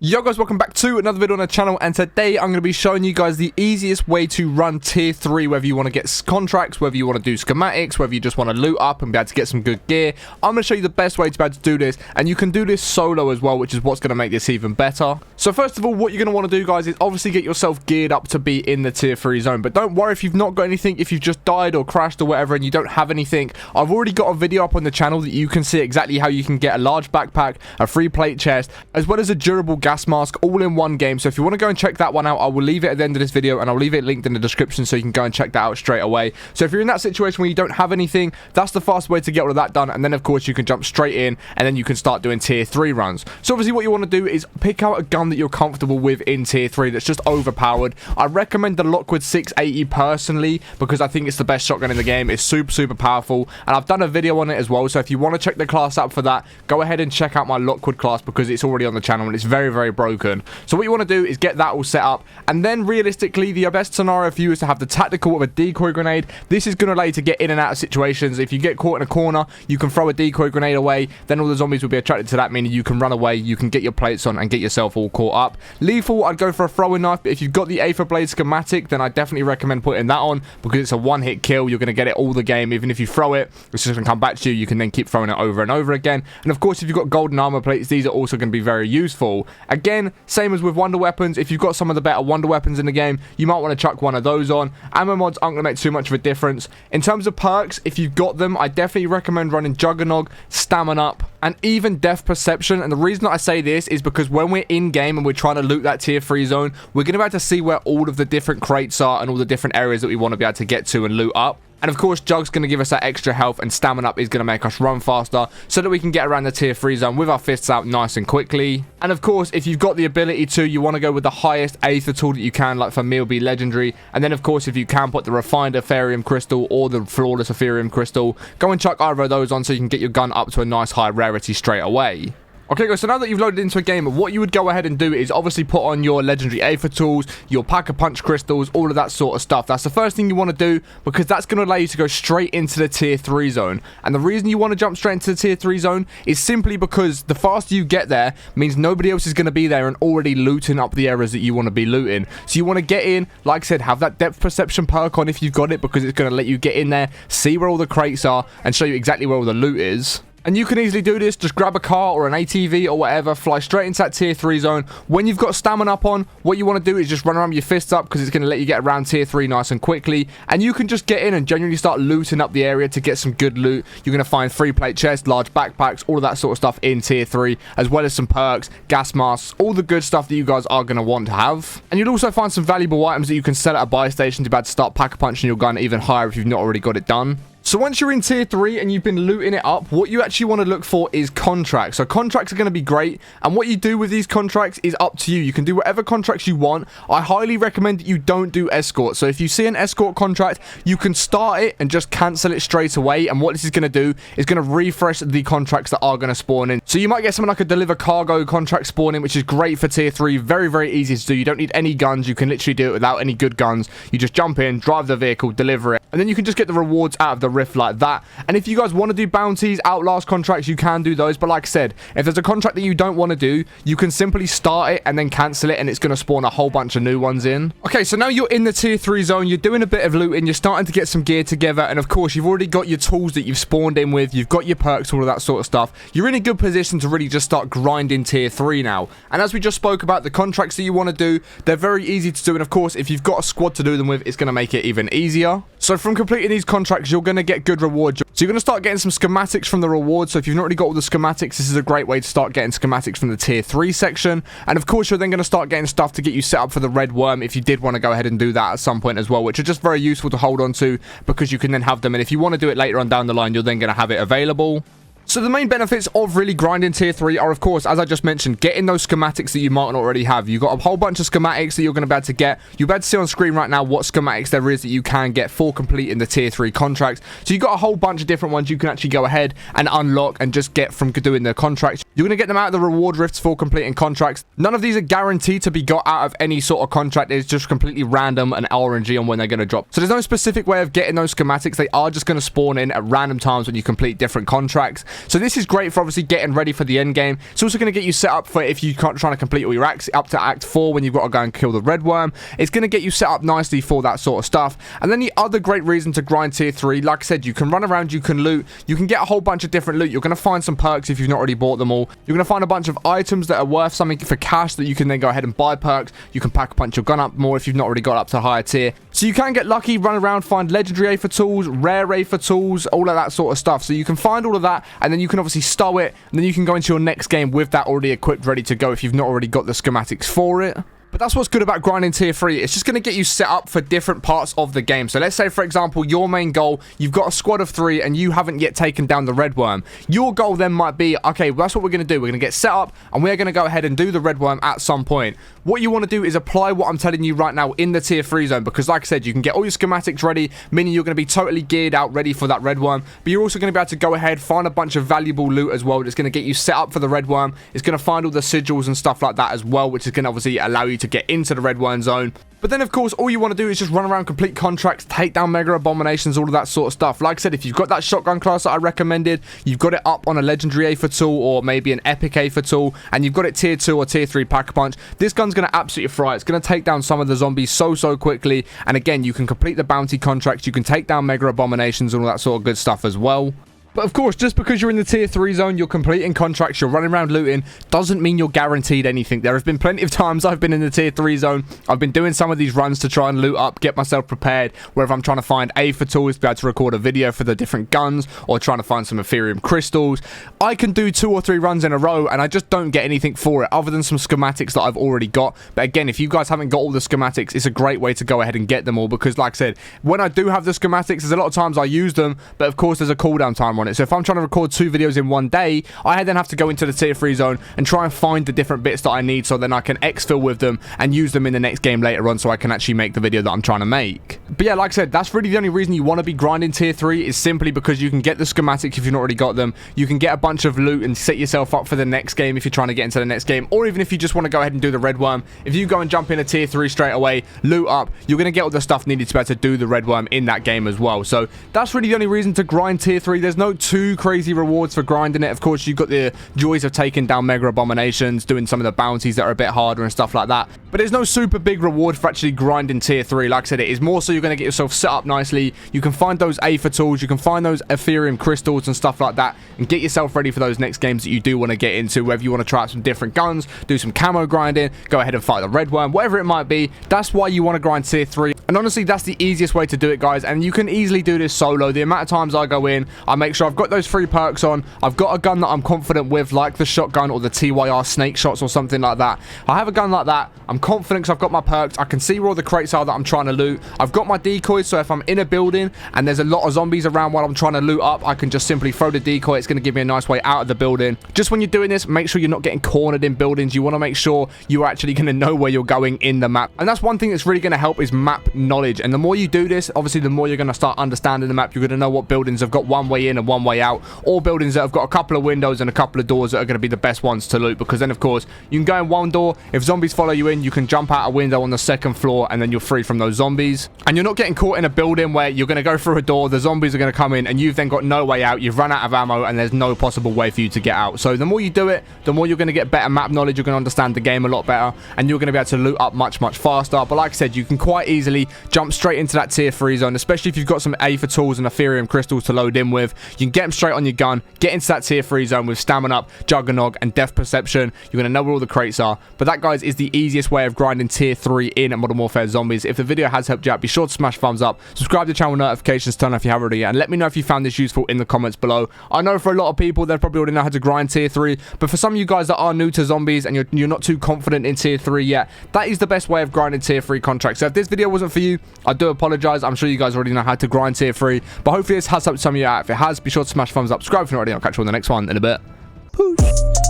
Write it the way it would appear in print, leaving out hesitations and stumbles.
Yo guys, welcome back to another video on the channel, and today I'm going to be showing you guys the easiest way to run tier 3, whether you want to get contracts, whether you want to do schematics, whether you just want to loot up and be able to get some good gear. I'm going to show you the best way to be able to do this, and you can do this solo as well, which is what's going to make this even better. So first of all, what you're going to want to do, guys, is obviously get yourself geared up to be in the tier 3 zone, but don't worry if you've not got anything, if you've just died or crashed or whatever and you don't have anything. I've already got a video up on the channel that you can see exactly how you can get a large backpack, a free plate chest, as well as a durable gas mask, all in one game. So if you want to go and check that one out, I will leave it at the end of this video and I'll leave it linked in the description so you can go and check that out straight away. So if you're in that situation where you don't have anything, that's the fast way to get all of that done, and then of course you can jump straight in and then you can start doing tier 3 runs. So obviously what you want to do is pick out a gun that you're comfortable with in tier 3 that's just overpowered. I recommend the Lockwood 680 personally because I think it's the best shotgun in the game. It's super powerful, and I've done a video on it as well, so if you want to check the class out for that, go ahead and check out my Lockwood class because it's already on the channel and it's very broken. So what you want to do is get that all set up, and then realistically the best scenario for you is to have the tactical with a decoy grenade. This is going to allow you to get in and out of situations. If you get caught in a corner, you can throw a decoy grenade away, then all the zombies will be attracted to that, meaning you can run away, you can get your plates on and get yourself all caught up. Lethal, I'd go for a throwing knife, but if you've got the Aether Blade schematic, then I definitely recommend putting that on because it's a one-hit kill. You're going to get it all the game. Even if you throw it, it's just going to come back to you. You can then keep throwing it over and over again. And of course, if you've got golden armor plates, these are also going to be very useful. Again, same as with wonder weapons. If you've got some of the better wonder weapons in the game, you might want to chuck one of those on. Ammo mods aren't going to make too much of a difference. In terms of perks, if you've got them, I definitely recommend running Juggernog, Stamina Up, and even Death Perception. And the reason that I say this is because when we're in game and we're trying to loot that tier 3 zone, we're going to be able to see where all of the different crates are and all the different areas that we want to be able to get to and loot up. And of course, Jug's going to give us that extra health, and Stamina Up is going to make us run faster so that we can get around the tier 3 zone with our fists out nice and quickly. And of course, if you've got the ability to, you want to go with the highest Aether tool that you can, like for me will be Legendary. And then of course, if you can put the Refined Ethereum Crystal or the Flawless Ethereum Crystal, go and chuck either of those on so you can get your gun up to a nice high rarity straight away. Okay guys, so now that you've loaded into a game, what you would go ahead and do is obviously put on your legendary Aether tools, your Pack-a-Punch crystals, all of that sort of stuff. That's the first thing you want to do because that's going to allow you to go straight into the tier 3 zone. And the reason you want to jump straight into the tier 3 zone is simply because the faster you get there means nobody else is going to be there and already looting up the areas that you want to be looting. So you want to get in, like I said, have that depth perception perk on if you've got it because it's going to let you get in there, see where all the crates are, and show you exactly where all the loot is. And you can easily do this, just grab a car or an ATV or whatever, fly straight into that tier 3 zone. When you've got Stamina Up on, what you want to do is just run around with your fists up because it's going to let you get around tier 3 nice and quickly. And you can just get in and genuinely start looting up the area to get some good loot. You're going to find free plate chests, large backpacks, all of that sort of stuff in tier 3, as well as some perks, gas masks, all the good stuff that you guys are going to want to have. And you'll also find some valuable items that you can sell at a buy station to be able to start pack-a-punching your gun even higher if you've not already got it done. So once you're in tier 3 and you've been looting it up, what you actually want to look for is contracts. So contracts are going to be great, and what you do with these contracts is up to you. You can do whatever contracts you want. I highly recommend that you don't do escort. So if you see an escort contract, you can start it and just cancel it straight away, and what this is going to do is going to refresh the contracts that are going to spawn in. So you might get something like a deliver cargo contract spawning, which is great for tier 3. Very easy to do. You don't need any guns. You can literally do it without any good guns. You just jump in, drive the vehicle, deliver it, and then you can just get the rewards out of the rift like that. And if you guys want to do bounties, outlast contracts, you can do those, but like I said, if there's a contract that you don't want to do, you can simply start it and then cancel it, and it's going to spawn a whole bunch of new ones in. Okay, so now you're in the tier 3 zone, you're doing a bit of looting, you're starting to get some gear together, and of course you've already got your tools that you've spawned in with, you've got your perks, all of that sort of stuff. You're in a good position to really just start grinding tier 3 now. And as we just spoke about, the contracts that you want to do, they're very easy to do, and of course if you've got a squad to do them with, it's going to make it even easier. So from completing these contracts, you're going to get good rewards. So you're going to start getting some schematics from the rewards. So if you've not already got all the schematics, this is a great way to start getting schematics from the tier 3 section. And of course, you're then going to start getting stuff to get you set up for the red worm if you did want to go ahead and do that at some point as well, which are just very useful to hold on to because you can then have them. And if you want to do it later on down the line, you're then going to have it available. So the main benefits of really grinding tier 3 are, of course, as I just mentioned, getting those schematics that you might not already have. You've got a whole bunch of schematics that you're going to be able to get. You'll be able to see on screen right now what schematics there is that you can get for completing the tier 3 contracts. So you've got a whole bunch of different ones you can actually go ahead and unlock and just get from doing the contracts. You're going to get them out of the reward rifts for completing contracts. None of these are guaranteed to be got out of any sort of contract. It's just completely random and RNG on when they're going to drop. So there's no specific way of getting those schematics. They are just going to spawn in at random times when you complete different contracts. So this is great for obviously getting ready for the end game. It's also going to get you set up for if you can't trying to complete all your acts up to Act 4 when you've got to go and kill the red worm. It's going to get you set up nicely for that sort of stuff. And then the other great reason to grind tier 3, like I said, you can run around, you can loot, you can get a whole bunch of different loot. You're going to find some perks if you've not already bought them all. You're going to find a bunch of items that are worth something for cash that you can then go ahead and buy perks. You can pack a punch your gun up more if you've not already got up to higher tier. So you can get lucky, run around, find legendary A for tools, rare A for tools, all of that sort of stuff. So you can find all of that, and then you can obviously stow it, and then you can go into your next game with that already equipped, ready to go if you've not already got the schematics for it. But that's what's good about grinding tier 3. It's just going to get you set up for different parts of the game. So let's say, for example, your main goal, you've got a squad of 3 and you haven't yet taken down the red worm. Your goal then might be, okay, well, that's what we're going to do. We're going to get set up and we're going to go ahead and do the red worm at some point. What you want to do is apply what I'm telling you right now in the tier 3 zone, because like I said, you can get all your schematics ready, meaning you're going to be totally geared out, ready for that red worm. But you're also going to be able to go ahead, find a bunch of valuable loot as well that's going to get you set up for the red worm. It's going to find all the sigils and stuff like that as well, which is going to obviously allow you to get into the red worm zone. But then, of course, all you want to do is just run around, complete contracts, take down mega abominations, all of that sort of stuff. Like I said, if you've got that shotgun class that I recommended, you've got it up on a legendary A for tool or maybe an epic A for tool, and you've got it tier 2 or tier 3 pack-a-punch, this gun's going to absolutely fry. It's going to take down some of the zombies so quickly. And again, you can complete the bounty contracts, you can take down mega abominations and all that sort of good stuff as well. But of course, just because you're in the tier 3 zone, you're completing contracts, you're running around looting, doesn't mean you're guaranteed anything. There have been plenty of times I've been in the tier 3 zone. I've been doing some of these runs to try and loot up, get myself prepared, whether I'm trying to find A for tools to be able to record a video for the different guns, or trying to find some Ethereum crystals. I can do 2 or 3 runs in a row, and I just don't get anything for it, other than some schematics that I've already got. But again, if you guys haven't got all the schematics, it's a great way to go ahead and get them all, because like I said, when I do have the schematics, there's a lot of times I use them, but of course there's a cooldown time on it. So if I'm trying to record 2 videos in one day, I then have to go into the tier 3 zone and try and find the different bits that I need, so then I can exfil with them and use them in the next game later on, so I can actually make the video that I'm trying to make. But yeah, like I said, that's really the only reason you want to be grinding tier 3, is simply because you can get the schematics if you've not already got them. You can get a bunch of loot and set yourself up for the next game if you're trying to get into the next game, or even if you just want to go ahead and do the red worm. If you go and jump in a tier 3 straight away, loot up, you're going to get all the stuff needed to be able to do the red worm in that game as well. So that's really the only reason to grind tier 3. There's no too crazy rewards for grinding it. Of course, you've got the joys of taking down mega abominations, doing some of the bounties that are a bit harder and stuff like that, but there's no super big reward for actually grinding tier 3. Like I said, it is more so you're going to get yourself set up nicely. You can find those A for tools, you can find those Ethereum crystals and stuff like that, and get yourself ready for those next games that you do want to get into, whether you want to try out some different guns, do some camo grinding, go ahead and fight the red worm, whatever it might be. That's why you want to grind tier 3, and honestly, that's the easiest way to do it, guys. And you can easily do this solo. The amount of times I go in, I make sure I've got those 3 perks on, I've got a gun that I'm confident with, like the shotgun or the TYR snake shots or something like that. I have a gun like that, I'm confident because I've got my perks, I can see where all the crates are that I'm trying to loot, I've got my decoys, so if I'm in a building and there's a lot of zombies around while I'm trying to loot up, I can just simply throw the decoy. It's going to give me a nice way out of the building. Just when you're doing this, make sure you're not getting cornered in buildings. You want to make sure you're actually going to know where you're going in the map, and that's one thing that's really going to help, is map knowledge. And the more you do this, obviously the more you're going to start understanding the map. You're going to know what buildings have got one way in and one way out, or buildings that have got a couple of windows and a couple of doors that are going to be the best ones to loot, because then of course you can go in one door, if zombies follow you in, you can jump out a window on the 2nd floor and then you're free from those zombies, and you're not getting caught in a building where you're going to go through a door, the zombies are going to come in and you've then got no way out, you've run out of ammo and there's no possible way for you to get out. So the more you do it, the more you're going to get better map knowledge, you're going to understand the game a lot better, and you're going to be able to loot up much faster. But like I said, you can quite easily jump straight into that tier 3 zone, especially if you've got some A for tools and Ethereum crystals to load in with. You can get them straight on your gun, get into that tier 3 zone with stamina up, juggernog and depth perception. You're going to know where all the crates are. But that, guys, is the easiest way of grinding tier 3 in Modern Warfare Zombies. If the video has helped you out, be sure to smash thumbs up, subscribe to the channel, notifications turn on if you haven't already yet, and let me know if you found this useful in the comments below. I know for a lot of people, they probably already know how to grind tier 3, but for some of you guys that are new to zombies and you're not too confident in tier 3 yet, that is the best way of grinding tier 3 contracts. So if this video wasn't for you, I do apologize. I'm sure you guys already know how to grind tier 3, but hopefully this has helped some of you out. If it has, be sure to smash thumbs up, subscribe if you're not already. I'll catch you on the next one in a bit. Peace.